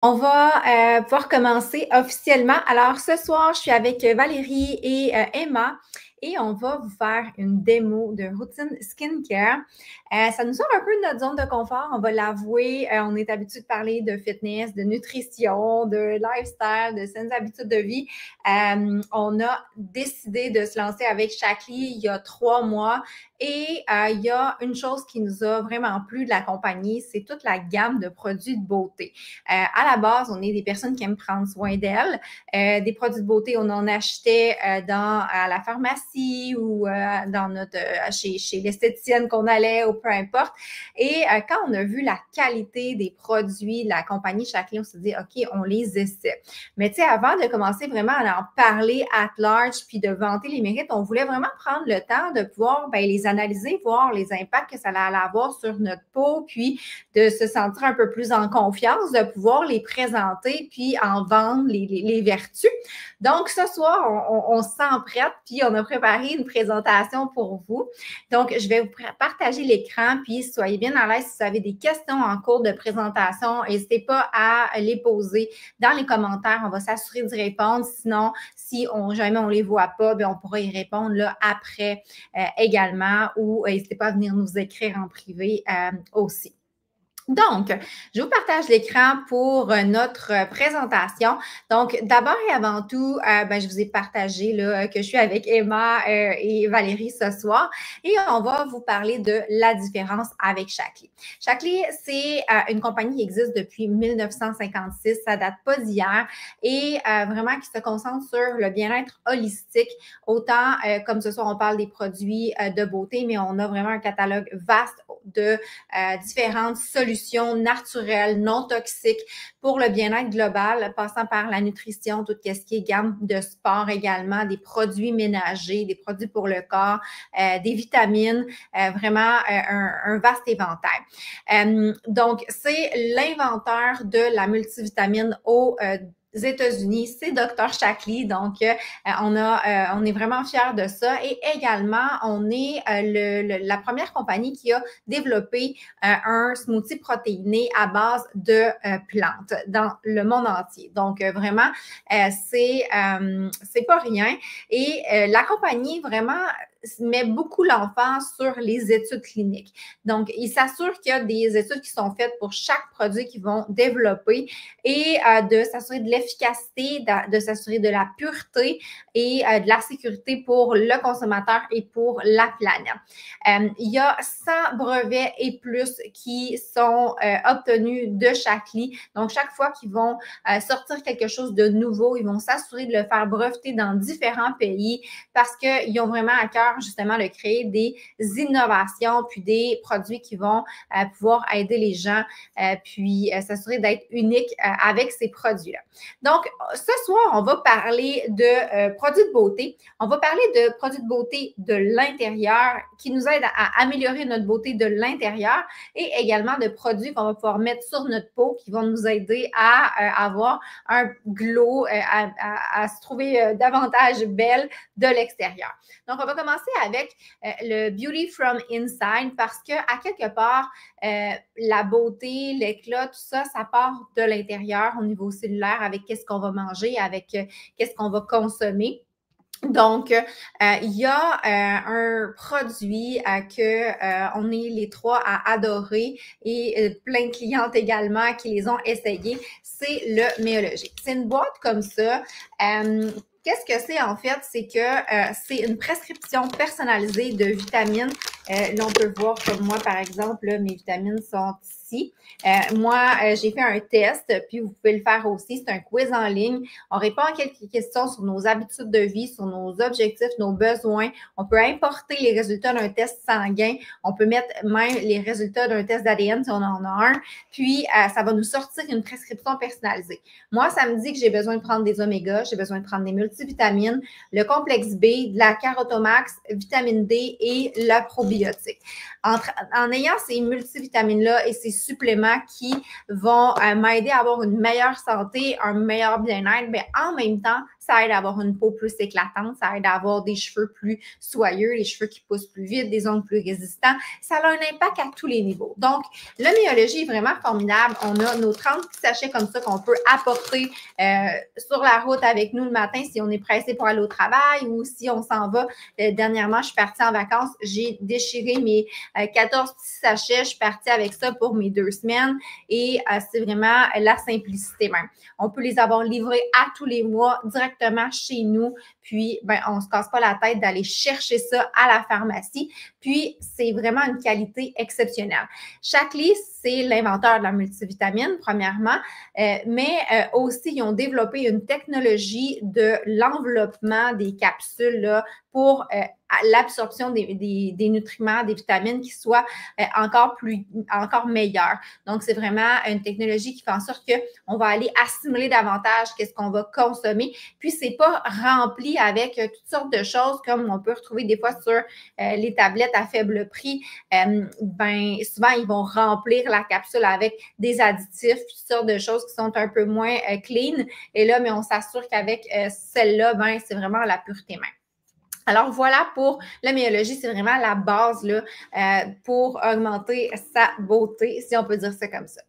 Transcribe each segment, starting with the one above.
On va pouvoir commencer officiellement. Alors, ce soir, je suis avec Valérie et Emma et on va vous faire une démo de routine skincare. Ça nous sort un peu de notre zone de confort, on va l'avouer. On est habitué de parler de fitness, de nutrition, de lifestyle, de saines habitudes de vie. On a décidé de se lancer avec Shaklee il y a 3 mois. Et il y a une chose qui nous a vraiment plu de la compagnie, c'est toute la gamme de produits de beauté. À la base, on est des personnes qui aiment prendre soin d'elles. Des produits de beauté, on en achetait à la pharmacie ou chez l'esthéticienne qu'on allait ou peu importe. Et quand on a vu la qualité des produits de la compagnie Shaklee, on s'est dit, OK, on les essaie. Mais tu sais, avant de commencer vraiment à en parler at large puis de vanter les mérites, on voulait vraiment prendre le temps de pouvoir les analyser, voir les impacts que ça allait avoir sur notre peau, puis de se sentir un peu plus en confiance, de pouvoir les présenter, puis en vendre les vertus. Donc, ce soir, on se sent prête, puis on a préparé une présentation pour vous. Donc, je vais vous partager l'écran, puis soyez bien à l'aise si vous avez des questions en cours de présentation. N'hésitez pas à les poser dans les commentaires. On va s'assurer d'y répondre. Sinon, si jamais on ne les voit pas, bien, on pourra y répondre là, après également, ou n'hésitez pas à venir nous écrire en privé aussi. Donc, je vous partage l'écran pour notre présentation. Donc, d'abord et avant tout, je vous ai partagé là, que je suis avec Emma et Valérie ce soir et on va vous parler de la différence avec Shaklee. Shaklee, c'est une compagnie qui existe depuis 1956, ça date pas d'hier et vraiment qui se concentre sur le bien-être holistique. Autant comme ce soir, on parle des produits de beauté, mais on a vraiment un catalogue vaste de différentes solutions naturelles, non toxiques pour le bien-être global, passant par la nutrition, tout ce qui est gamme de sport également, des produits ménagers, des produits pour le corps, des vitamines, vraiment un vaste éventail. Donc, c'est l'inventeur de la multivitamine aux États-Unis, c'est Dr. Shaklee. Donc, on est vraiment fiers de ça. Et également, on est la première compagnie qui a développé un smoothie protéiné à base de plantes dans le monde entier. Donc, vraiment, c'est pas rien. Et la compagnie, vraiment, met beaucoup l'emphase sur les études cliniques. Donc, il s'assure qu'il y a des études qui sont faites pour chaque produit qu'ils vont développer et de s'assurer de l'efficacité, de s'assurer de la pureté et de la sécurité pour le consommateur et pour la planète. Il y a 100 brevets et plus qui sont obtenus de Shaklee. Donc, chaque fois qu'ils vont sortir quelque chose de nouveau, ils vont s'assurer de le faire breveter dans différents pays parce qu'ils ont vraiment à cœur justement de créer des innovations puis des produits qui vont pouvoir aider les gens puis s'assurer d'être unique avec ces produits-là. Donc, ce soir, on va parler de produits de beauté. On va parler de produits de beauté de l'intérieur qui nous aident à améliorer notre beauté de l'intérieur et également de produits qu'on va pouvoir mettre sur notre peau qui vont nous aider à avoir un glow, à se trouver davantage belle de l'extérieur. Donc, on va commencer avec le Beauty from Inside parce que à quelque part, la beauté, l'éclat, tout ça, ça part de l'intérieur au niveau cellulaire avec qu'est-ce qu'on va manger, avec qu'est-ce qu'on va consommer. Donc, il y a un produit que on est les trois à adorer et plein de clientes également qui les ont essayés, c'est le Méologique. C'est une boîte comme ça. Qu'est-ce que c'est en fait? C'est que c'est une prescription personnalisée de vitamines. Là, on peut voir comme moi, par exemple, là, mes vitamines sont ici. Moi, j'ai fait un test, puis vous pouvez le faire aussi. C'est un quiz en ligne. On répond à quelques questions sur nos habitudes de vie, sur nos objectifs, nos besoins. On peut importer les résultats d'un test sanguin. On peut mettre même les résultats d'un test d'ADN si on en a un. Puis, ça va nous sortir une prescription personnalisée. Moi, ça me dit que j'ai besoin de prendre des omégas, j'ai besoin de prendre des multivitamines, le complexe B, de la carotomax, vitamine D et la probiotique. En ayant ces multivitamines-là et ces suppléments qui vont m'aider à avoir une meilleure santé, un meilleur bien-être, mais en même temps, ça aide à avoir une peau plus éclatante, ça aide à avoir des cheveux plus soyeux, les cheveux qui poussent plus vite, des ongles plus résistants. Ça a un impact à tous les niveaux. Donc, le Myologie est vraiment formidable. On a nos 30 petits sachets comme ça qu'on peut apporter sur la route avec nous le matin si on est pressé pour aller au travail ou si on s'en va. Dernièrement, je suis partie en vacances, j'ai déchiré mes 14 petits sachets, je suis partie avec ça pour mes 2 semaines et c'est vraiment la simplicité même. On peut les avoir livrés à tous les mois directement chez nous, puis on ne se casse pas la tête d'aller chercher ça à la pharmacie, puis c'est vraiment une qualité exceptionnelle. Shaklee, c'est l'inventeur de la multivitamine, premièrement, mais aussi, ils ont développé une technologie de l'enveloppement des capsules là, pour l'absorption des nutriments, des vitamines qui soient encore meilleures. Donc, c'est vraiment une technologie qui fait en sorte qu'on va aller assimiler davantage qu'est-ce qu'on va consommer. Puis, c'est pas rempli avec toutes sortes de choses comme on peut retrouver des fois sur les tablettes à faible prix. Souvent, ils vont remplir la capsule avec des additifs, toutes sortes de choses qui sont un peu moins clean. Et là, mais on s'assure qu'avec celle-là, c'est vraiment la pureté même. Alors voilà pour la myologie, c'est vraiment la base là, pour augmenter sa beauté, si on peut dire ça comme ça.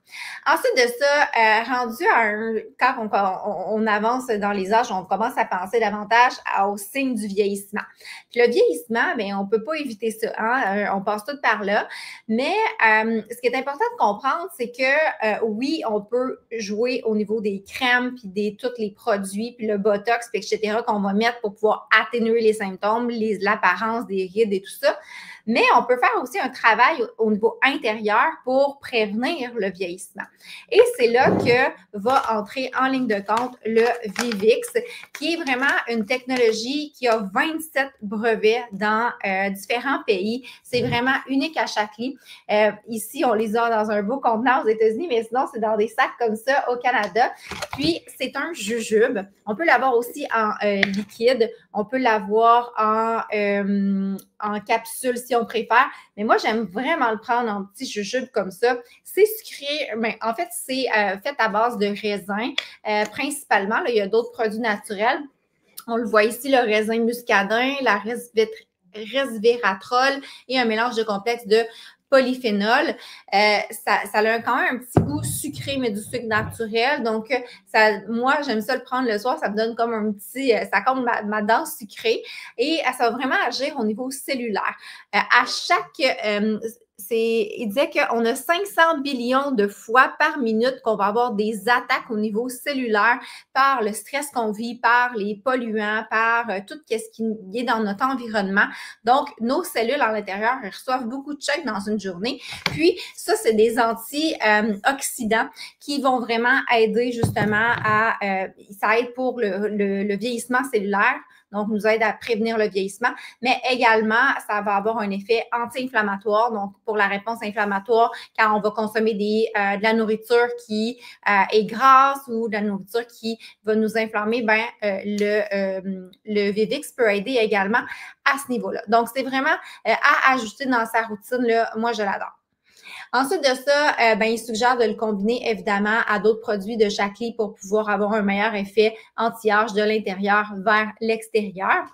Ensuite de ça, rendu à quand on avance dans les âges, on commence à penser davantage aux signes du vieillissement. Puis le vieillissement, on ne peut pas éviter ça, hein? On passe tout par là. Mais ce qui est important de comprendre, c'est que oui, on peut jouer au niveau des crèmes, puis tous les produits, puis le botox, puis etc. qu'on va mettre pour pouvoir atténuer les symptômes, l'apparence des rides et tout ça. Mais on peut faire aussi un travail au niveau intérieur pour prévenir le vieillissement. Et c'est là que va entrer en ligne de compte le Vivix, qui est vraiment une technologie qui a 27 brevets dans différents pays. C'est vraiment unique à Shaklee. Ici, on les a dans un beau contenant aux États-Unis, mais sinon, c'est dans des sacs comme ça au Canada. Puis, c'est un jujube. On peut l'avoir aussi en liquide. On peut l'avoir en capsule si on préfère. Mais moi, j'aime vraiment le prendre en petit jujube comme ça. C'est sucré, mais en fait, c'est fait à base de raisin. Principalement, là, il y a d'autres produits naturels. On le voit ici, le raisin muscadin, la resveratrol et un mélange de complexe de polyphénol. Ça a quand même un petit goût sucré, mais du sucre naturel. Donc, moi, j'aime ça le prendre le soir. Ça me donne comme un petit, ça compte ma dent sucrée. Et ça va vraiment agir au niveau cellulaire. À chaque il disait qu'on a 500 billions de fois par minute qu'on va avoir des attaques au niveau cellulaire par le stress qu'on vit, par les polluants, par tout ce qui est dans notre environnement. Donc, nos cellules à l'intérieur reçoivent beaucoup de chocs dans une journée. Puis, ça, c'est des antioxydants qui vont vraiment aider justement ça aide pour le vieillissement cellulaire. Donc, nous aide à prévenir le vieillissement, mais également, ça va avoir un effet anti-inflammatoire. Donc, pour la réponse inflammatoire, quand on va consommer de la nourriture qui est grasse ou de la nourriture qui va nous inflammer, le Vivix peut aider également à ce niveau-là. Donc, c'est vraiment à ajouter dans sa routine. Là, moi, je l'adore. Ensuite de ça, il suggère de le combiner évidemment à d'autres produits de Shaklee pour pouvoir avoir un meilleur effet anti-âge de l'intérieur vers l'extérieur.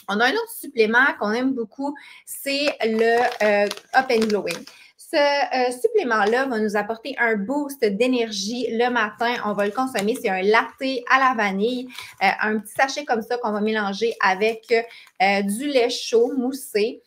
On a un autre supplément qu'on aime beaucoup, c'est le Up and Glowing. Ce supplément-là va nous apporter un boost d'énergie le matin. On va le consommer. C'est un latte à la vanille, un petit sachet comme ça qu'on va mélanger avec du lait chaud moussé.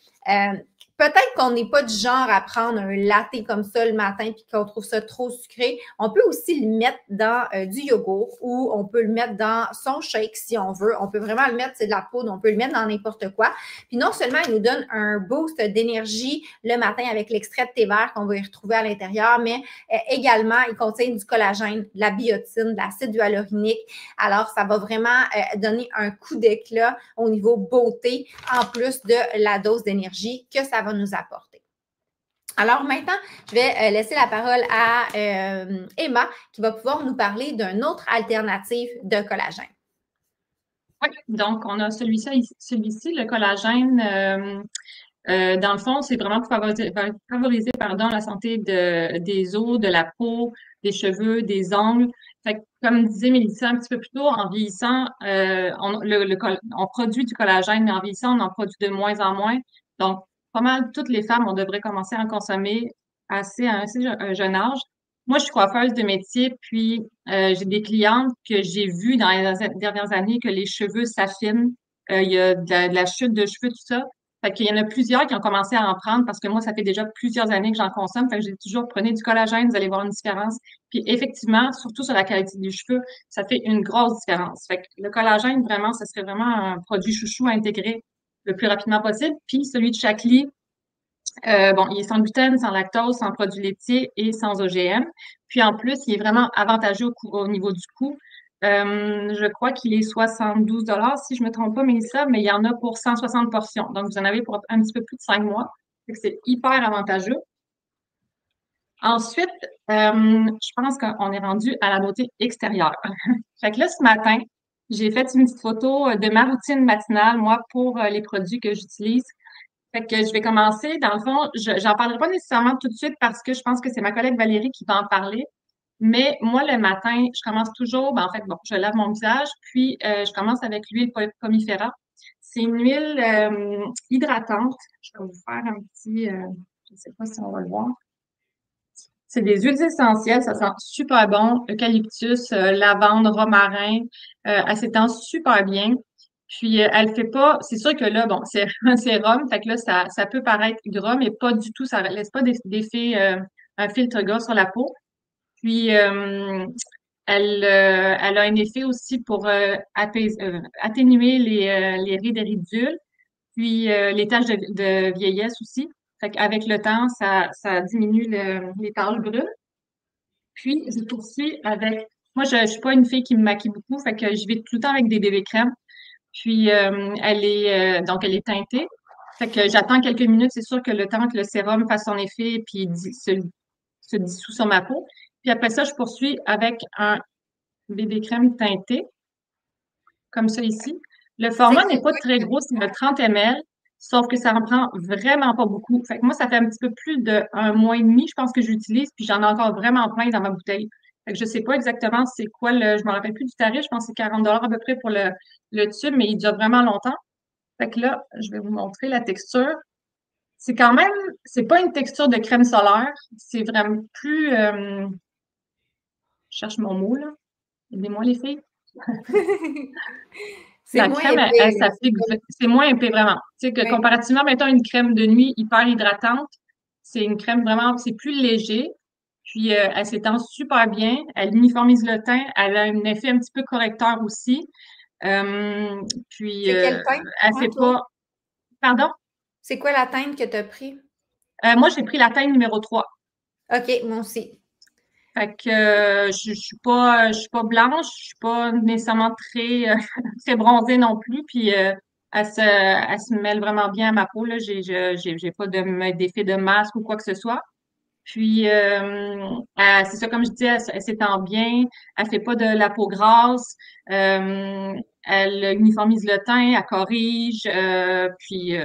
Peut-être qu'on n'est pas du genre à prendre un latte comme ça le matin puis qu'on trouve ça trop sucré. On peut aussi le mettre dans du yogourt ou on peut le mettre dans son shake si on veut. On peut vraiment le mettre, c'est de la poudre, on peut le mettre dans n'importe quoi. Puis non seulement il nous donne un boost d'énergie le matin avec l'extrait de thé vert qu'on va y retrouver à l'intérieur, mais également il contient du collagène, de la biotine, de l'acide hyaluronique. Alors ça va vraiment donner un coup d'éclat au niveau beauté en plus de la dose d'énergie que ça va nous apporter. Alors maintenant, je vais laisser la parole à Emma qui va pouvoir nous parler d'une autre alternative de collagène. Oui, donc on a celui-ci, le collagène. Dans le fond, c'est vraiment pour favoriser la santé des os, de la peau, des cheveux, des ongles. Fait que, comme disait Mélissa un petit peu plus tôt, en vieillissant, on produit du collagène, mais en vieillissant, on en produit de moins en moins. Donc, pas mal toutes les femmes, on devrait commencer à en consommer à un jeune âge. Moi, je suis coiffeuse de métier, puis j'ai des clientes que j'ai vues dans les dernières années que les cheveux s'affinent. Il y a de la chute de cheveux, tout ça. Fait qu'il y en a plusieurs qui ont commencé à en prendre parce que moi, ça fait déjà plusieurs années que j'en consomme. Fait que j'ai toujours prenez du collagène, vous allez voir une différence. Puis effectivement, surtout sur la qualité des cheveux, ça fait une grosse différence. Fait que le collagène, vraiment, ça serait vraiment un produit chouchou à intégrer le plus rapidement possible. Puis celui de Shaklee, bon, il est sans gluten, sans lactose, sans produits laitiers et sans OGM. Puis en plus, il est vraiment avantageux au niveau du coût. Je crois qu'il est 72 si je me trompe pas, Mélissa, mais il y en a pour 160 portions. Donc, vous en avez pour un petit peu plus de 5 mois. Fait que c'est hyper avantageux. Ensuite, je pense qu'on est rendu à la beauté extérieure. Fait que là, ce matin, j'ai fait une petite photo de ma routine matinale, moi, pour les produits que j'utilise. Fait que je vais commencer. Dans le fond, j'en parlerai pas nécessairement tout de suite parce que je pense que c'est ma collègue Valérie qui va en parler. Mais moi, le matin, je commence toujours, ben, en fait, bon, je lave mon visage, puis je commence avec l'huile pomifera. C'est une huile hydratante. Je vais vous faire un petit, je ne sais pas si on va le voir. C'est des huiles essentielles, ça sent super bon. Eucalyptus, lavande, romarin, elle s'étend super bien. Puis elle fait pas, c'est sûr que là, bon, c'est un sérum, fait que là, ça peut paraître gras, mais pas du tout, ça laisse pas d'effet, un filtre gras sur la peau. Puis elle a un effet aussi pour atténuer les rides et ridules, puis les taches de vieillesse aussi. Fait qu'avec le temps, ça diminue les taches brunes. Puis, je poursuis avec... Moi, je suis pas une fille qui me maquille beaucoup, fait que je vais tout le temps avec des bébés crèmes. Puis, donc, elle est teintée. Fait que j'attends quelques minutes. C'est sûr que le temps que le sérum fasse son effet puis se dissout sur ma peau. Puis après ça, je poursuis avec un bébé crème teinté, comme ça ici. Le format n'est pas très gros, c'est le 30 ml, sauf que ça en prend vraiment pas beaucoup. Fait que moi, ça fait un petit peu plus d'un mois et demi, je pense que j'utilise, puis j'en ai encore vraiment plein dans ma bouteille. Fait que je sais pas exactement c'est quoi je me rappelle plus du tarif, je pense que c'est 40 à peu près pour le tube, mais il dure vraiment longtemps. Fait que là, je vais vous montrer la texture. C'est quand même, c'est pas une texture de crème solaire, c'est vraiment plus, je cherche mon mot, là. Aidez-moi les filles. C'est La moins crème, épais, elle là. s'applique, c'est moins épais vraiment. Tu sais, que Oui. comparativement, mettons, une crème de nuit hyper hydratante, c'est une crème vraiment, c'est plus léger. Puis, elle s'étend super bien. Elle uniformise le teint. Elle a un effet un petit peu correcteur aussi. Euh, puis, C'est quelle teinte, elle hein, fait toi? pas... Pardon? C'est quoi la teinte que tu as pris? Moi, j'ai pris la teinte numéro 3. OK, moi aussi. Fait que je suis pas blanche, je suis pas nécessairement très très bronzée non plus. Puis elle se mêle vraiment bien à ma peau là. J'ai pas d'effet de masque ou quoi que ce soit. Puis c'est ça comme je disais, elle s'étend bien, elle fait pas de la peau grasse, elle uniformise le teint, elle corrige, puis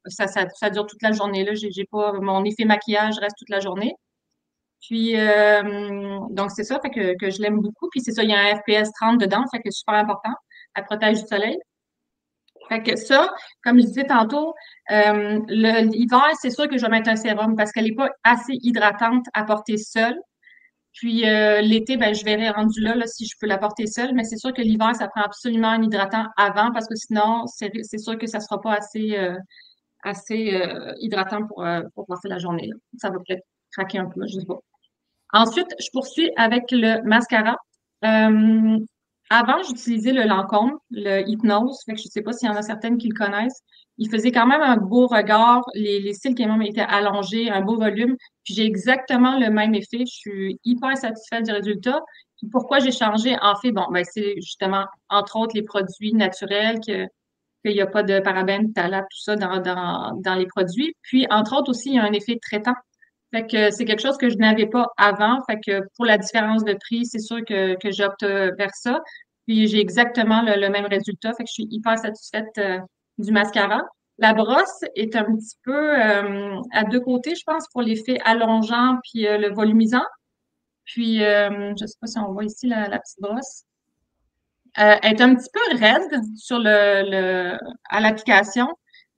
ça dure toute la journée là. J'ai pas mon effet maquillage reste toute la journée. Puis, donc, c'est ça, fait que je l'aime beaucoup. Puis, c'est ça, il y a un FPS 30 dedans, fait que c'est super important. Elle protège du soleil. Fait que ça, comme je disais tantôt, l'hiver, c'est sûr que je vais mettre un sérum parce qu'elle n'est pas assez hydratante à porter seule. Puis, l'été, ben, je verrai rendu là, si je peux la porter seule. Mais c'est sûr que l'hiver, ça prend absolument un hydratant avant parce que sinon, c'est sûr que ça sera pas assez hydratant pour passer la journée, là. Ça va peut-être craquer un peu, je sais pas. Ensuite, je poursuis avec le mascara. Euh, Avant, j'utilisais le Lancôme, le Hypnose. Fait que je ne sais pas s'il y en a certaines qui le connaissent. Il faisait quand même un beau regard. Les cils quand même étaient allongés, un beau volume. Puis j'ai exactement le même effet. Je suis hyper satisfaite du résultat. Puis pourquoi j'ai changé? En fait, bon, ben, c'est justement, entre autres, les produits naturels, qu'il n'y a pas de parabènes, phtalates, tout ça dans les produits. Puis, entre autres aussi, il y a un effet traitant. Fait que c'est quelque chose que je n'avais pas avant. Fait que pour la différence de prix, c'est sûr que j'opte vers ça. Puis j'ai exactement le même résultat. Fait que je suis hyper satisfaite du mascara. La brosse est un petit peu à deux côtés, je pense, pour l'effet allongeant puis le volumisant. Puis, je ne sais pas si on voit ici la petite brosse. Elle est un petit peu raide sur à l'application,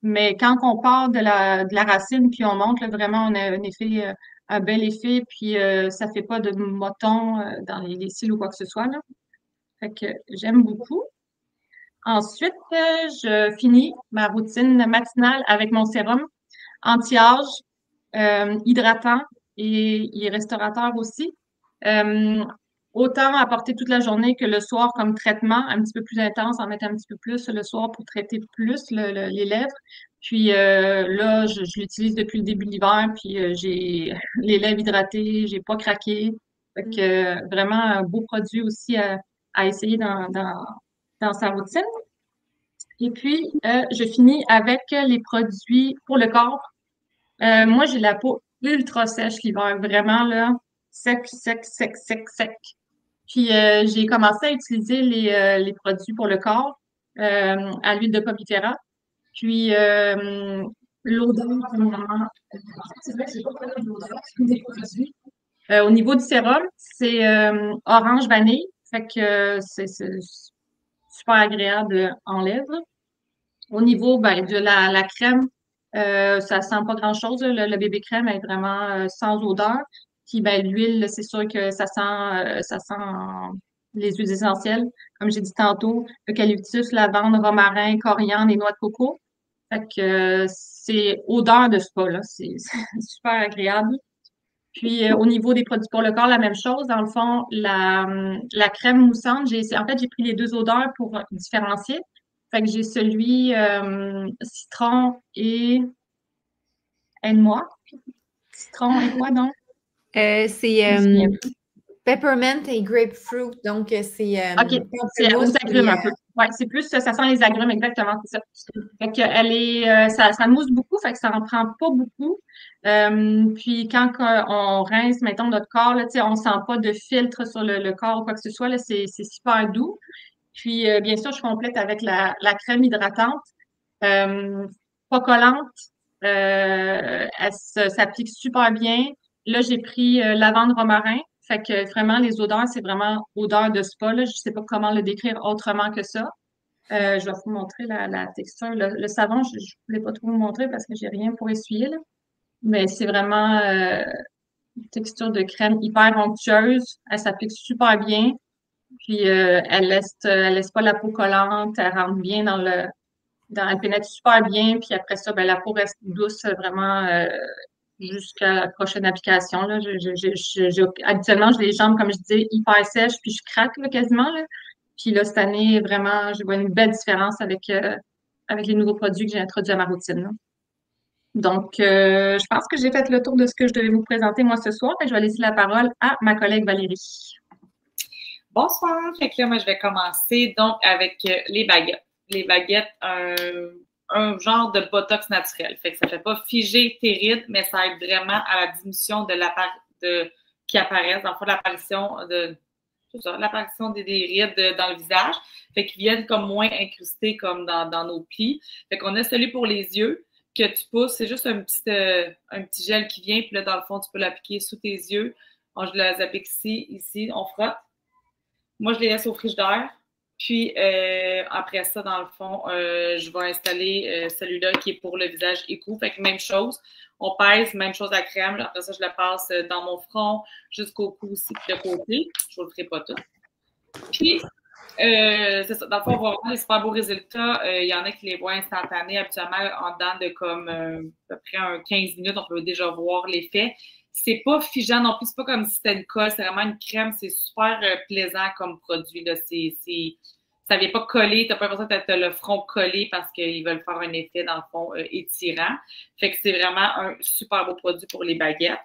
mais quand on part de la racine puis on monte, là, vraiment, on a un effet, un bel effet, puis ça fait pas de moton dans les cils ou quoi que ce soit, là. Fait que j'aime beaucoup. Ensuite, je finis ma routine matinale avec mon sérum anti-âge, hydratant et restaurateur aussi. Euh, Autant apporter toute la journée que le soir comme traitement, un petit peu plus intense, en mettre un petit peu plus le soir pour traiter plus les lèvres. Puis là, je l'utilise depuis le début de l'hiver, puis j'ai les lèvres hydratées, j'ai pas craqué. Fait que vraiment un beau produit aussi à essayer dans sa routine. Et puis, je finis avec les produits pour le corps. Moi, j'ai la peau ultra sèche l'hiver, vraiment là, sec, sec, sec, sec, sec. Puis j'ai commencé à utiliser les produits pour le corps à l'huile de pomifera. Puis l'odeur, premièrement, c'est vrai que j'ai pas parlé de l'odeur des produits. Au niveau du sérum, c'est orange vanille. Fait que c'est super agréable en lèvres. Au niveau ben, de la crème, ça sent pas grand-chose. Le bébé crème est vraiment sans odeur. Puis ben, l'huile, c'est sûr que ça sent les huiles essentielles. Comme j'ai dit tantôt, eucalyptus, lavande, romarin, coriandre et noix de coco. Fait que c'est odeur de spa, là. C'est c'est super agréable. Puis au niveau des produits pour le corps, la même chose. Dans le fond, la crème moussante, en fait, j'ai pris les deux odeurs pour différencier. Fait que j'ai celui citron et noix. Citron et quoi donc? C'est Je me souviens plus. peppermint et grapefruit. Donc, c'est OK, c'est aux pamplemousse et agrumes un peu. Ouais, c'est plus, ça sent les agrumes, exactement, c'est ça. Fait que elle est, ça mousse beaucoup, fait que ça en prend pas beaucoup. Puis quand on rince, mettons, notre corps, là, tu sais, on sent pas de filtre sur le corps ou quoi que ce soit, là, c'est super doux. Puis, bien sûr, je complète avec la crème hydratante, euh, pas collante. Elle s'applique super bien. Là, j'ai pris lavande romarin. Fait que vraiment, les odeurs, c'est vraiment odeur de spa, là. Je sais pas comment le décrire autrement que ça. Je vais vous montrer la texture. Le savon, je voulais pas trop vous montrer parce que j'ai rien pour essuyer, là. Mais c'est vraiment une texture de crème hyper onctueuse. Elle s'applique super bien. Puis elle laisse pas la peau collante. Elle rentre bien elle pénètre super bien. Puis après ça, ben, la peau reste douce vraiment jusqu'à la prochaine application. Là. Habituellement, j'ai les jambes, comme je disais, hyper sèches, puis je craque là, quasiment. Là. Puis là, cette année, vraiment, je vois une belle différence avec les nouveaux produits que j'ai introduits à ma routine. Là. Donc, je pense que j'ai fait le tour de ce que je devais vous présenter moi ce soir. Et je vais laisser la parole à ma collègue Valérie. Bonsoir. Fait que là, moi, je vais commencer donc avec les baguettes. Les baguettes, un genre de botox naturel. Fait que ça fait pas figer tes rides, mais ça aide vraiment à la diminution qui apparaissent, dans le fond, l'apparition des rides dans le visage. Fait qu'ils viennent comme moins incrustés comme dans nos plis. Fait qu'on a celui pour les yeux que tu pousses. C'est juste un petit gel qui vient. Puis là, dans le fond, tu peux l'appliquer sous tes yeux. Je les applique ici, on frotte. Moi, je les laisse au frigidaire. Puis, après ça, dans le fond, je vais installer celui-là qui est pour le visage écou. Fait que même chose, on pèse, même chose à crème. Là. Après ça, je la passe dans mon front jusqu'au cou aussi, puis de côté. Je ne vous le ferai pas tout. Puis, c'est ça. Dans le fond, on va voir les super beaux résultats. Il y en a qui les voient instantanés, habituellement, en dedans de comme à peu près 15 minutes, on peut déjà voir l'effet. C'est pas figeant non plus, c'est pas comme si c'était une colle, c'est vraiment une crème, c'est super plaisant comme produit. Là. Ça vient pas coller, t'as pas l'impression que t'as le front collé parce qu'ils veulent faire un effet, dans le fond, étirant. Fait que c'est vraiment un super beau produit pour les baguettes.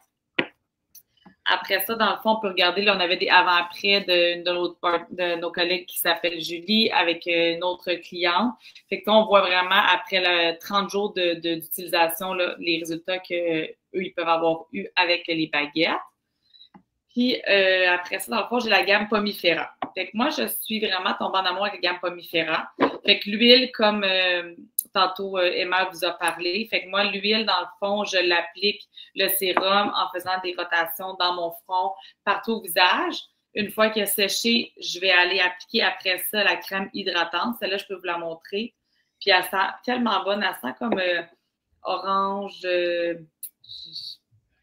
Après ça, dans le fond, on peut regarder, là, on avait des avant-après de nos collègues qui s'appelle Julie avec une autre cliente. Fait que là, on voit vraiment après 30 jours d'utilisation, les résultats qu'eux, ils peuvent avoir eu avec les baguettes. Puis après ça, dans le fond, j'ai la gamme Pomifera. Fait que moi, je suis vraiment tombée en amour avec la gamme Pomifera. Fait que l'huile, comme tantôt Emma vous a parlé, fait que moi, l'huile, dans le fond, je l'applique, le sérum, en faisant des rotations dans mon front, partout au visage. Une fois qu'il a séché, je vais aller appliquer après ça la crème hydratante. Celle-là, je peux vous la montrer. Puis elle sent tellement bonne, elle sent comme orange,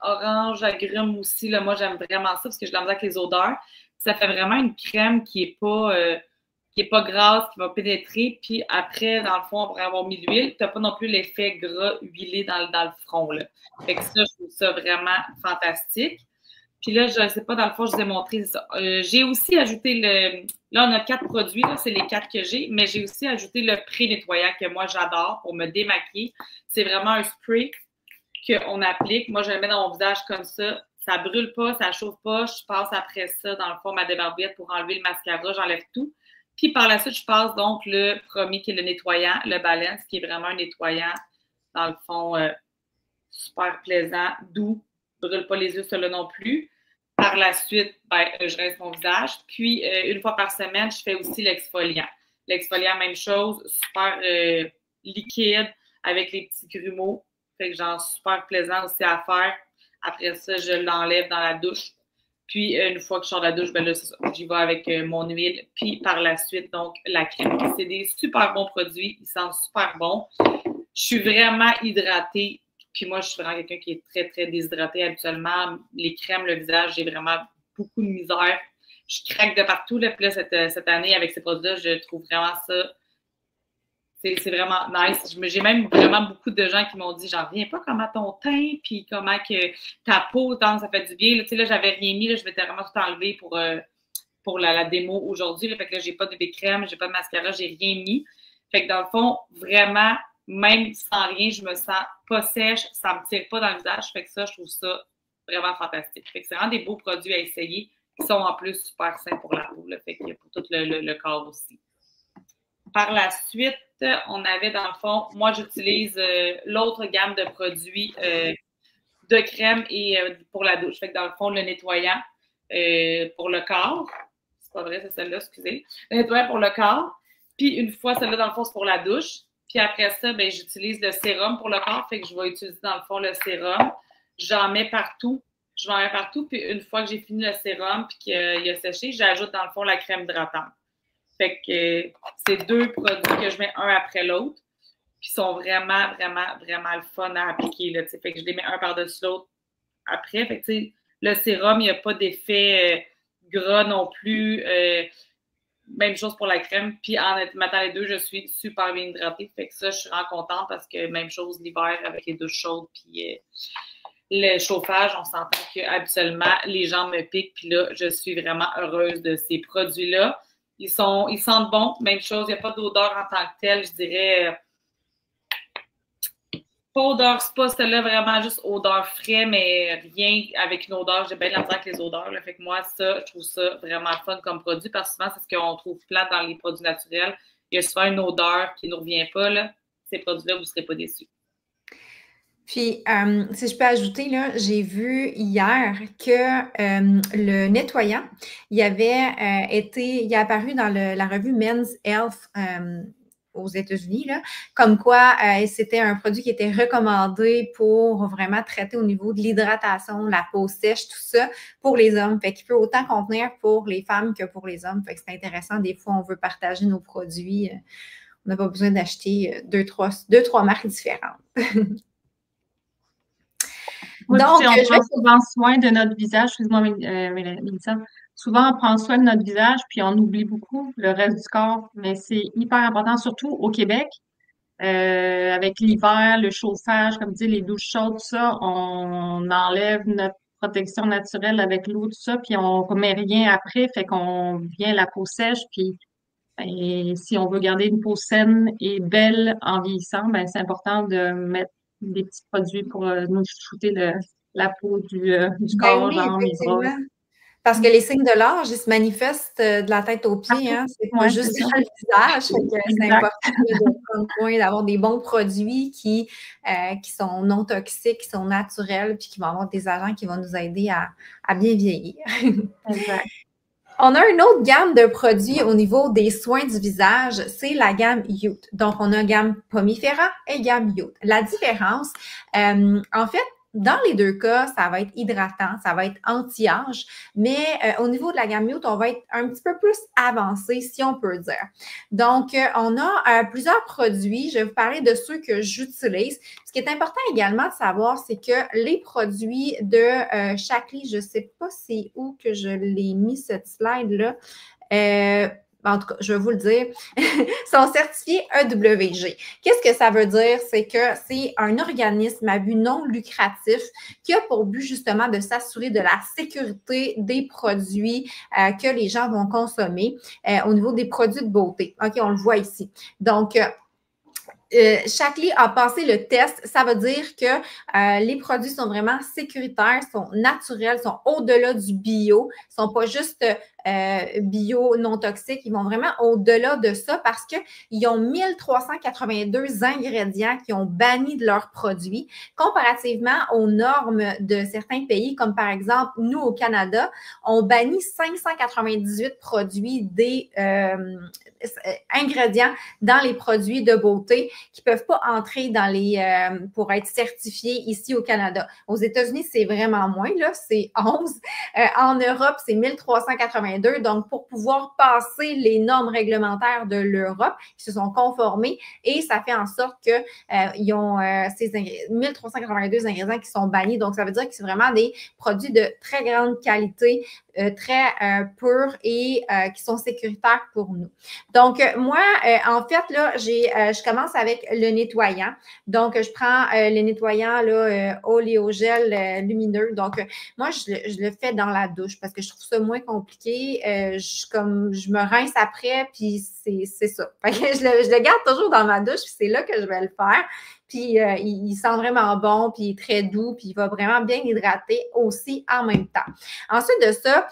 orange agrumes aussi. Là. Moi, j'aime vraiment ça parce que je l'aime avec les odeurs. Ça fait vraiment une crème qui est pas grasse, qui va pénétrer. Puis après, dans le fond, après avoir mis l'huile, tu n'as pas non plus l'effet gras huilé dans le front. Là. Fait que ça, je trouve ça vraiment fantastique. Puis là, je ne sais pas, dans le fond, je vous ai montré ça. J'ai aussi ajouté Là, on a 4 produits, là, c'est les 4 que j'ai, mais j'ai aussi ajouté le pré-nettoyant que moi, j'adore pour me démaquiller. C'est vraiment un spray qu'on applique. Moi, je le mets dans mon visage comme ça. Ça brûle pas, ça chauffe pas. Je passe après ça, dans le fond, ma débarbouillette pour enlever le mascara. J'enlève tout. Puis par la suite, je passe donc le premier qui est le nettoyant, le Balance, qui est vraiment un nettoyant, dans le fond, super plaisant, doux. Brûle pas les yeux, cela non plus. Par la suite, je rince mon visage. Puis, une fois par semaine, je fais aussi l'exfoliant. L'exfoliant, même chose, super liquide avec les petits grumeaux. Fait que genre super plaisant aussi à faire. Après ça, je l'enlève dans la douche. Puis, une fois que je sors de la douche, ben là, c'est ça. J'y vais avec mon huile. Puis, par la suite, donc, la crème. C'est des super bons produits. Ils sentent super bons. Je suis vraiment hydratée. Puis moi, je suis vraiment quelqu'un qui est très, très déshydraté habituellement. Les crèmes, le visage, j'ai vraiment beaucoup de misère. Je craque de partout. Là. Puis là, cette année, avec ces produits-là, je trouve vraiment ça. C'est vraiment nice. J'ai même vraiment beaucoup de gens qui m'ont dit, j'en reviens pas comment ton teint, puis comment que ta peau, tant ça fait du bien. Là, tu sais, là, j'avais rien mis. Là, je m'étais vraiment tout enlevé pour la démo aujourd'hui. Fait que là, j'ai pas de bébé crème, j'ai pas de mascara, j'ai rien mis. Fait que dans le fond, vraiment, même sans rien, je me sens pas sèche, ça me tire pas dans le visage. Fait que ça, je trouve ça vraiment fantastique. Fait que c'est vraiment des beaux produits à essayer qui sont en plus super sains pour la peau. Là. Fait que pour tout le corps aussi. Par la suite, on avait dans le fond, moi j'utilise l'autre gamme de produits de crème et pour la douche. Fait que dans le fond, le nettoyant pour le corps. C'est pas vrai, c'est celle-là, excusez. Le nettoyant pour le corps. Puis une fois, celle-là, dans le fond, c'est pour la douche. Puis après ça, ben, j'utilise le sérum pour le corps. Fait que je vais utiliser dans le fond le sérum. J'en mets partout. Je vais en mettre partout. Puis une fois que j'ai fini le sérum puis qu'il a séché, j'ajoute dans le fond la crème hydratante. Fait que c'est 2 produits que je mets un après l'autre. Puis ils sont vraiment, vraiment, vraiment le fun à appliquer. Là, fait que je les mets un par-dessus l'autre après. Fait que le sérum, il n'y a pas d'effet gras non plus. Même chose pour la crème. Puis en mettant les deux, je suis super bien hydratée. Fait que ça, je suis vraiment contente parce que même chose l'hiver avec les douches chaudes puis le chauffage, on s'entend qu'habituellement, les gens me piquent. Puis là, je suis vraiment heureuse de ces produits-là. Ils sentent bon. Même chose, il n'y a pas d'odeur en tant que telle. Je dirais pas odeur spa, celle-là, vraiment juste odeur frais, mais rien avec une odeur. J'ai bien de la misère avec les odeurs. Là. Fait que moi, ça, je trouve ça vraiment fun comme produit parce que souvent, c'est ce qu'on trouve plate dans les produits naturels. Il y a souvent une odeur qui ne nous revient pas. Là. Ces produits-là, vous ne serez pas déçus. Puis, si je peux ajouter, là, j'ai vu hier que le nettoyant, il est apparu dans la revue Men's Health aux États-Unis, là, comme quoi c'était un produit qui était recommandé pour vraiment traiter au niveau de l'hydratation, la peau sèche, tout ça, pour les hommes. Fait qu'il peut autant contenir pour les femmes que pour les hommes. Fait que c'est intéressant. Des fois, on veut partager nos produits. On n'a pas besoin d'acheter deux, trois marques différentes. Moi, donc, on prend souvent soin de notre visage. Excuse-moi, Mélissa. Souvent, on prend soin de notre visage, puis on oublie beaucoup le reste du corps. Mais c'est hyper important, surtout au Québec, avec l'hiver, le chauffage, comme dit, les douches chaudes, tout ça, on enlève notre protection naturelle avec l'eau, tout ça, puis on ne met rien après, fait qu'on vient la peau sèche, puis ben, si on veut garder une peau saine et belle en vieillissant, ben, c'est important de mettre des petits produits pour nous shooter la peau du corps, oui, jambes, les bras. Parce que les signes de l'âge, ils se manifestent de la tête aux pieds. Hein? C'est pas juste dans le visage. C'est important de prendre soin, d'avoir des bons produits qui sont non toxiques, qui sont naturels, puis qui vont avoir des agents qui vont nous aider à bien vieillir. Exact. On a une autre gamme de produits au niveau des soins du visage, c'est la gamme Youth. Donc, on a gamme Pomifera et gamme Youth. La différence, en fait, dans les deux cas, ça va être hydratant, ça va être anti-âge, mais au niveau de la gamme Youth, on va être un petit peu plus avancé, si on peut dire. Donc, on a plusieurs produits. Je vais vous parler de ceux que j'utilise. Ce qui est important également de savoir, c'est que les produits de Shaklee, je ne sais pas c'est où que je l'ai mis, cette slide-là. En tout cas, je vais vous le dire, sont certifiés EWG. Qu'est-ce que ça veut dire? C'est que c'est un organisme à but non lucratif qui a pour but justement de s'assurer de la sécurité des produits que les gens vont consommer au niveau des produits de beauté. OK, on le voit ici. Donc, Shaklee a passé le test. Ça veut dire que les produits sont vraiment sécuritaires, sont naturels, sont au-delà du bio, ne sont pas juste bio non toxiques. Ils vont vraiment au-delà de ça parce qu'ils ont 1382 ingrédients qui ont banni de leurs produits comparativement aux normes de certains pays, comme par exemple, nous au Canada, on bannit 598 produits des ingrédients dans les produits de beauté qui ne peuvent pas entrer dans les pour être certifiés ici au Canada. Aux États-Unis, c'est vraiment moins, là, c'est 11. En Europe, c'est 1382. Donc, pour pouvoir passer les normes réglementaires de l'Europe, ils se sont conformés et ça fait en sorte qu'ils ont ces 1382 ingrédients qui sont bannis. Donc, ça veut dire que c'est vraiment des produits de très grande qualité, très purs et qui sont sécuritaires pour nous. Donc, moi, en fait, là, je commence avec le nettoyant. Donc, je prends le nettoyant là, Oléogel lumineux. Donc, moi, je le fais dans la douche parce que je trouve ça moins compliqué. Je me rince après, puis c'est ça. Fait que je le garde toujours dans ma douche, puis c'est là que je vais le faire. Puis, il sent vraiment bon, puis il est très doux, puis il va vraiment bien hydrater aussi en même temps. Ensuite de ça,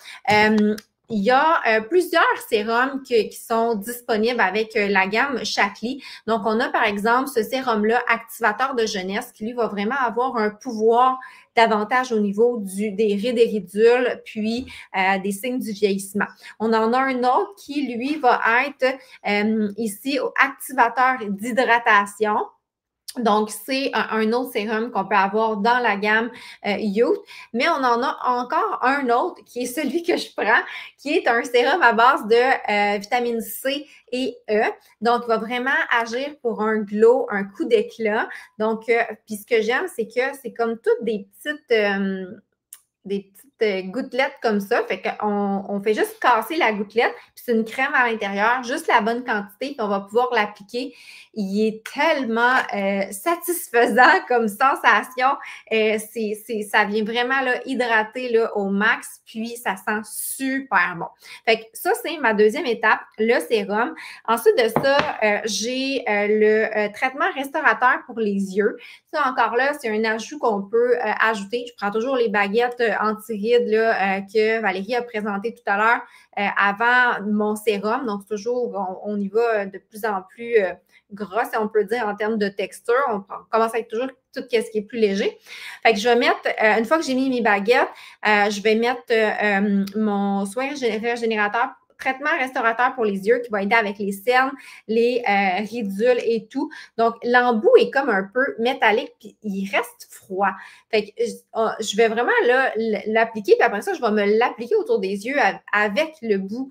il y a plusieurs sérums qui sont disponibles avec la gamme Shaklee. Donc, on a par exemple ce sérum-là, activateur de jeunesse, qui lui va vraiment avoir un pouvoir davantage au niveau des rides et ridules, puis des signes du vieillissement. On en a un autre qui, lui, va être ici activateur d'hydratation. Donc, c'est un autre sérum qu'on peut avoir dans la gamme Youth. Mais on en a encore un autre qui est celui que je prends, qui est un sérum à base de vitamine C et E. Donc, il va vraiment agir pour un glow, un coup d'éclat. Donc, puis ce que j'aime, c'est que c'est comme toutes des petites gouttelettes comme ça. Fait qu'on fait juste casser la gouttelette, puis c'est une crème à l'intérieur, juste la bonne quantité, puis on va pouvoir l'appliquer. Il est tellement satisfaisant comme sensation. Ça vient vraiment là, hydrater là, au max, puis ça sent super bon. Fait que ça, c'est ma deuxième étape, le sérum. Ensuite de ça, j'ai le traitement restaurateur pour les yeux. Ça, encore là, c'est un ajout qu'on peut ajouter. Je prends toujours les baguettes anti-rides là, que Valérie a présentées tout à l'heure avant mon sérum. Donc, toujours, on y va de plus en plus gras, si on peut dire, en termes de texture. On commence avec toujours tout ce qui est plus léger. Fait que je vais mettre, une fois que j'ai mis mes baguettes, je vais mettre mon soin régénérateur, traitement restaurateur pour les yeux qui va aider avec les cernes, les ridules et tout. Donc, l'embout est comme un peu métallique, puis il reste froid. Fait que je vais vraiment l'appliquer, puis après ça, je vais me l'appliquer autour des yeux avec le bout.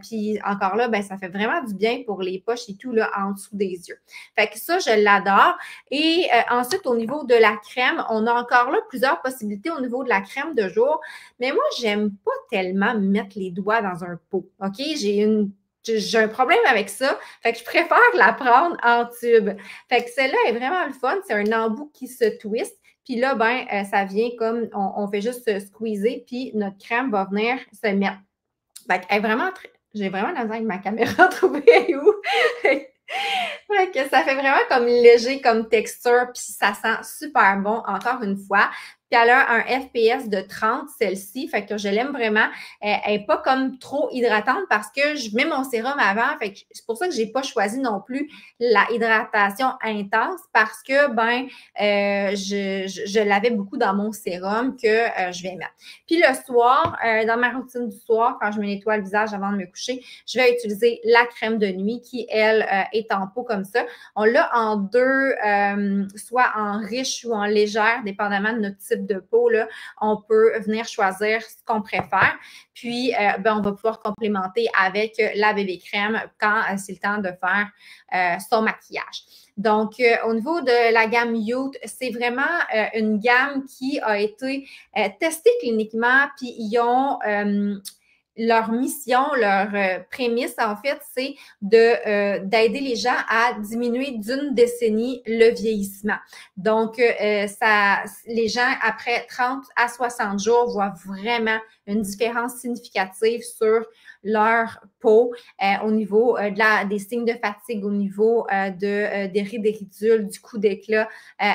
Puis encore là, ben, ça fait vraiment du bien pour les poches et tout là, en dessous des yeux. Fait que ça, je l'adore. Et ensuite, au niveau de la crème, on a encore là plusieurs possibilités au niveau de la crème de jour. Mais moi, j'aime pas tellement mettre les doigts dans un pot. OK? J'ai un problème avec ça. Fait que je préfère la prendre en tube. Fait que celle-là est vraiment le fun. C'est un embout qui se twist. Puis là, ben, ça vient comme, on fait juste se squeezer, puis notre crème va venir se mettre. Fait qu'elle est vraiment j'ai vraiment la misère avec ma caméra à trouver où. Fait que ça fait vraiment comme léger comme texture, puis ça sent super bon, encore une fois. puis elle a un FPS de 30, celle-ci, fait que je l'aime vraiment. Elle n'est pas comme trop hydratante parce que je mets mon sérum avant, fait que c'est pour ça que je n'ai pas choisi non plus la hydratation intense parce que, je l'avais beaucoup dans mon sérum que je vais mettre. Puis le soir, dans ma routine du soir, quand je me nettoie le visage avant de me coucher, je vais utiliser la crème de nuit qui, elle, est en pot comme ça. On l'a en deux, soit en riche ou en légère, dépendamment de notre type de peau. Là, on peut venir choisir ce qu'on préfère. Puis, on va pouvoir complémenter avec la bébé crème quand c'est le temps de faire son maquillage. Donc, au niveau de la gamme Youth, c'est vraiment une gamme qui a été testée cliniquement, puis ils ont leur mission, leur prémisse, en fait, c'est d'aider les gens à diminuer d'une décennie le vieillissement. Donc, les gens, après 30 à 60 jours, voient vraiment une différence significative sur leur peau au niveau des signes de fatigue, au niveau des rides et ridules, du coup d'éclat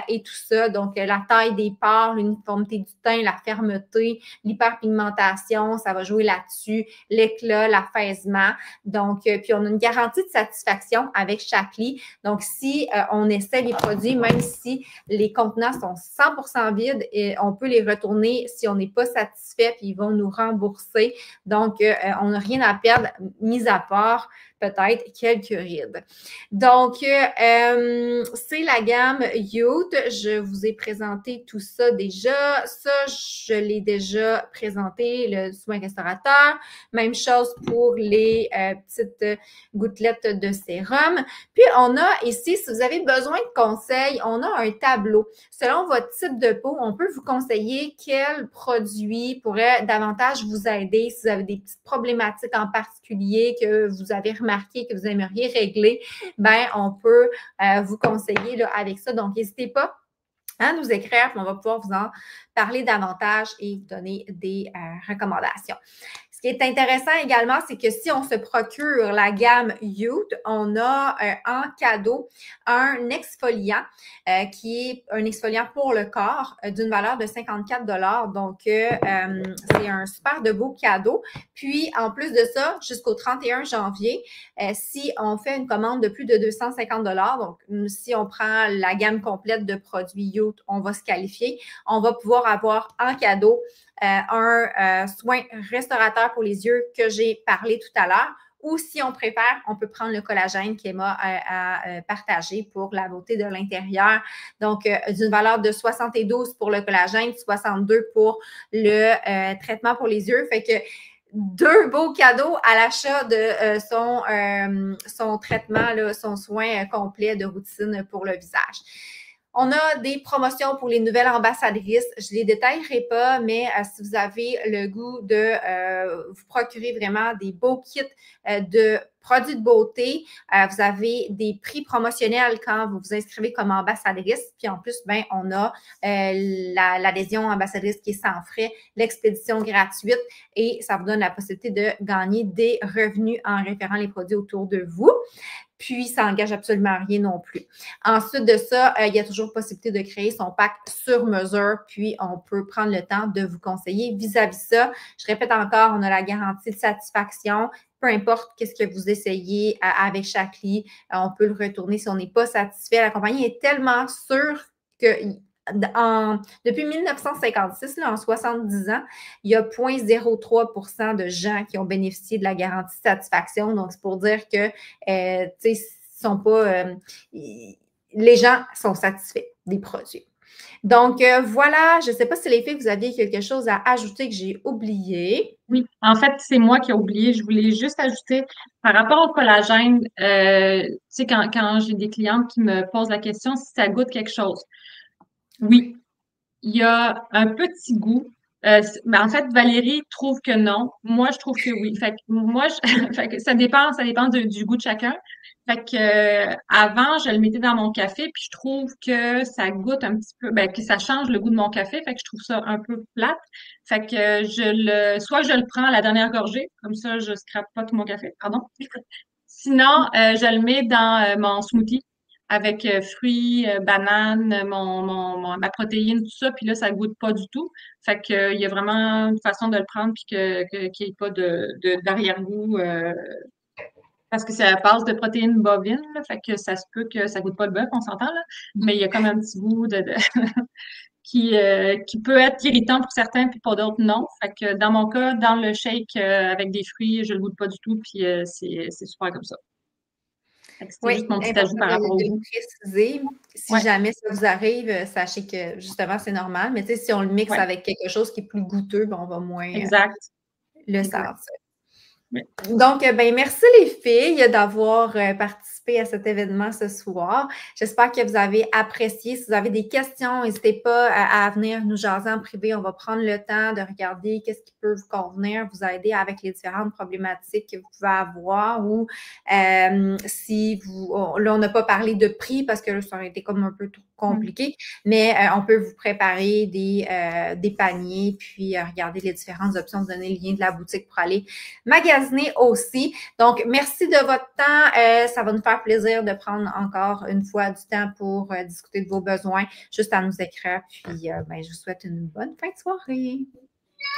et tout ça. Donc, la taille des pores, l'uniformité du teint, la fermeté, l'hyperpigmentation, ça va jouer là-dessus, l'éclat, l'affaissement. Donc, puis on a une garantie de satisfaction avec chaque lit. Donc, si on essaie les produits, même si les contenants sont 100% vides, et on peut les retourner si on n'est pas satisfait, puis ils vont nous rembourser. Donc, on n'a rien à perdre, mis à part peut-être quelques rides. Donc, c'est la gamme Youth. Je vous ai présenté tout ça déjà. Ça, je l'ai déjà présenté, le soin restaurateur. Même chose pour les petites gouttelettes de sérum. Puis, on a ici, si vous avez besoin de conseils, on a un tableau. Selon votre type de peau, on peut vous conseiller quel produit pourrait davantage vous aider si vous avez des petites problématiques en particulier que vous avez remarqué, que vous aimeriez régler, on peut vous conseiller là, avec ça. Donc, n'hésitez pas à nous écrire, puis on va pouvoir vous en parler davantage et vous donner des recommandations. Ce qui est intéressant également, c'est que si on se procure la gamme Youth, on a en cadeau un exfoliant qui est un exfoliant pour le corps d'une valeur de 54 $. Donc, c'est un super de beau cadeau. Puis, en plus de ça, jusqu'au 31 janvier, si on fait une commande de plus de 250 $, donc si on prend la gamme complète de produits Youth, on va se qualifier. On va pouvoir avoir en cadeau un soin restaurateur pour les yeux que j'ai parlé tout à l'heure. Ou si on préfère, on peut prendre le collagène qu'Emma a partagé pour la beauté de l'intérieur. Donc, d'une valeur de 72 pour le collagène, 62 pour le traitement pour les yeux. Fait que deux beaux cadeaux à l'achat de son traitement, là, son soin complet de routine pour le visage. On a des promotions pour les nouvelles ambassadrices. Je ne les détaillerai pas, mais si vous avez le goût de vous procurer vraiment des beaux kits de produits de beauté, vous avez des prix promotionnels quand vous vous inscrivez comme ambassadrice. Puis en plus, on a l'adhésion ambassadrice qui est sans frais, l'expédition gratuite et ça vous donne la possibilité de gagner des revenus en référant les produits autour de vous. Puis, ça n'engage absolument rien non plus. Ensuite de ça, il y a toujours possibilité de créer son pack sur mesure, puis on peut prendre le temps de vous conseiller vis-à-vis ça. Je répète encore, on a la garantie de satisfaction. Peu importe qu'est-ce que vous essayez avec chaque lit, on peut le retourner si on n'est pas satisfait. La compagnie est tellement sûre que depuis 1956, là, en 70 ans, il y a 0,03% de gens qui ont bénéficié de la garantie de satisfaction. Donc, c'est pour dire que les gens sont satisfaits des produits. Donc, voilà, je ne sais pas si les filles, vous aviez quelque chose à ajouter que j'ai oublié. Oui, en fait, c'est moi qui ai oublié. Je voulais juste ajouter, par rapport au collagène, quand j'ai des clientes qui me posent la question si ça goûte quelque chose. Oui, il y a un petit goût. Mais en fait, Valérie trouve que non. Moi, je trouve que oui. Fait que moi, fait que ça dépend du goût de chacun. Fait que avant, je le mettais dans mon café, puis je trouve que ça goûte un petit peu, que ça change le goût de mon café. Fait que je trouve ça un peu plate. Fait que soit je le prends à la dernière gorgée, comme ça, je scrape pas tout mon café. Pardon. Sinon, je le mets dans mon smoothie. avec fruits, bananes, ma protéine, tout ça, puis là, ça goûte pas du tout. Fait que il y a vraiment une façon de le prendre puis qu'il n'y ait pas d'arrière-goût. Parce que c'est à base de protéines bovines, là, fait que ça se peut que ça goûte pas le bœuf, on s'entend, là. Mais il y a comme un petit goût qui peut être irritant pour certains puis pour d'autres non. Fait que dans mon cas, dans le shake avec des fruits, je le goûte pas du tout puis c'est super comme ça. C'était Oui, juste mon petit important ajout par rapport au de goût. préciser. Si Ouais, jamais ça vous arrive, sachez que justement, c'est normal. Mais tu sais, si on le mixe ouais, avec quelque chose qui est plus goûteux, ben, on va moins exact. le Exact. sentir. Ouais. Donc, ben, merci les filles d'avoir participé à cet événement ce soir. J'espère que vous avez apprécié. Si vous avez des questions, n'hésitez pas à venir nous jaser en privé. On va prendre le temps de regarder qu'est-ce qui peut vous convenir, vous aider avec les différentes problématiques que vous pouvez avoir ou si vous... Là, on n'a pas parlé de prix parce que là, ça aurait été comme un peu trop compliqué, mais on peut vous préparer des paniers puis regarder les différentes options, vous donner le lien de la boutique pour aller magasiner aussi. Donc, merci de votre temps. Ça va nous faire plaisir de prendre encore une fois du temps pour discuter de vos besoins, juste à nous écrire. Puis, ben, je vous souhaite une bonne fin de soirée.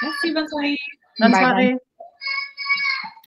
Merci, bonne soirée. Bonne Bye bye. soirée.